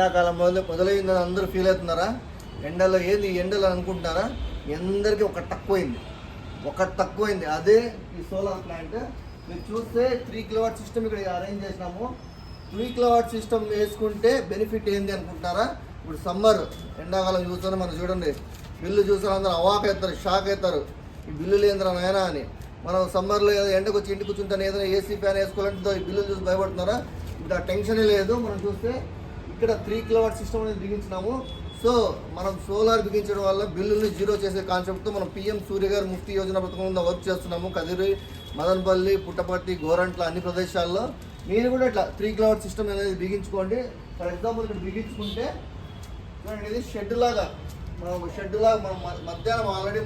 ఎండాకాలం మొదలైందని అందరూ ఫీల్ అవుతున్నారా? ఎండలో ఏంది ఎండలు అనుకుంటున్నారా? అందరికీ ఒకటి తక్కువైంది. అదే ఈ సోలార్ ప్లాంట్. మీరు చూస్తే 3 kW సిస్టమ్ ఇక్కడ అరేంజ్ చేసినాము. 3 kW సిస్టమ్ వేసుకుంటే బెనిఫిట్ ఏంది అనుకుంటున్నారా? ఇప్పుడు సమ్మర్ ఎండాకాలం చూస్తాను, మనం చూడండి బిల్లు చూస్తాను, అందరూ అవాక్ అవుతారు, షాక్ అవుతారు, ఈ బిల్లు లేదురా నాయనా అని. మనం సమ్మర్లో ఏదో ఎండకు వచ్చి ఇంటికి కూర్చుంటాను, ఏదైనా ఏసీ ఫ్యాన్ వేసుకోవాలంటే ఈ బిల్లు చూసి భయపడుతున్నారా? ఇప్పుడు ఆ టెన్షనే లేదు. మనం చూస్తే ఇక్కడ 3 kW సిస్టమ్ అనేది బిగించినాము. సో మనం సోలార్ బిగించడం వల్ల బిల్లుని జీరో చేసే కాన్సెప్ట్తో మనం పిఎం సూర్య గారు ముఫ్తీ యోజన పథకం మీద వర్క్ చేస్తున్నాము. కదిరి, మదనపల్లి, పుట్టపర్తి, గోరంట్ల అన్ని ప్రదేశాల్లో. మీరు కూడా ఇట్లా 3 kW సిస్టమ్ అనేది బిగించుకోండి. ఫర్ ఎగ్జాంపుల్ ఇక్కడ బిగించుకుంటే ఇది షెడ్ లాగా మనం మధ్యాహ్నం ఆల్రెడీ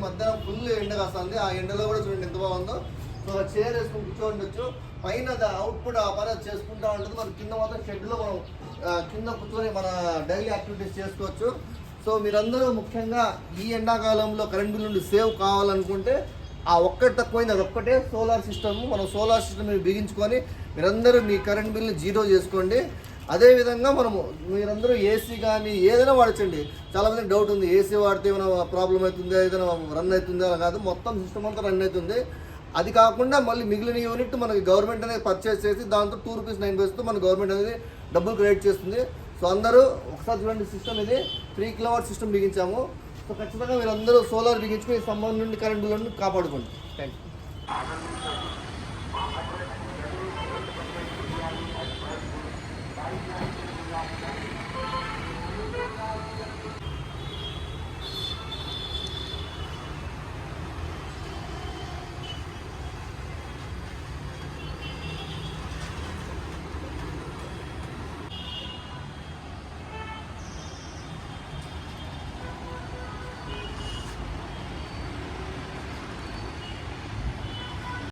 ఫుల్ ఎండ కాస్తుంది. ఆ ఎండలో కూడా చూడండి ఎంత బాగుందో. సో చైర్ వేసుకుని కూర్చోండొచ్చు. పైన అవుట్పుట్ ఆ పని చేసుకుంటూ ఉంటుంది. మన కింద మాత్రం షెడ్లో మనం కింద కూర్చొని మన డైలీ యాక్టివిటీస్ చేసుకోవచ్చు. సో మీరందరూ ముఖ్యంగా ఈ ఎండాకాలంలో కరెంట్ బిల్ నుండి సేవ్ కావాలనుకుంటే ఆ ఒక్కటి తక్కువైంది, అదొక్కటే సోలార్ సిస్టమ్. మనం సోలార్ సిస్టమ్ బిగించుకొని మీరందరూ మీ కరెంట్ బిల్ని జీరో చేసుకోండి. అదేవిధంగా మీరందరూ ఏసీ కానీ ఏదైనా వాడచ్చండి. చాలామందికి డౌట్ ఉంది, ఏసీ వాడితే ఏమైనా ప్రాబ్లం అవుతుందా, ఏదైనా రన్ అవుతుందా? అలా కాదు, మొత్తం సిస్టమ్ అంతా రన్ అవుతుంది. అది కాకుండా మళ్ళీ మిగిలిన యూనిట్ మనకి గవర్నమెంట్ అనేది పర్చేస్ చేసి దాంతో ₹2.9 మన గవర్నమెంట్ అనేది డబ్బులు క్రియేట్ చేస్తుంది. సో అందరూ ఒకసారి చూడండి, సిస్టమ్ ఇది 3 kW సిస్టమ్ బిగించాము. సో ఖచ్చితంగా మీరందరూ సోలార్ బిగించుకుని సంబంధం నుండి కరెంట్ బిల్ నుండి కాపాడుకోండి. Thank you.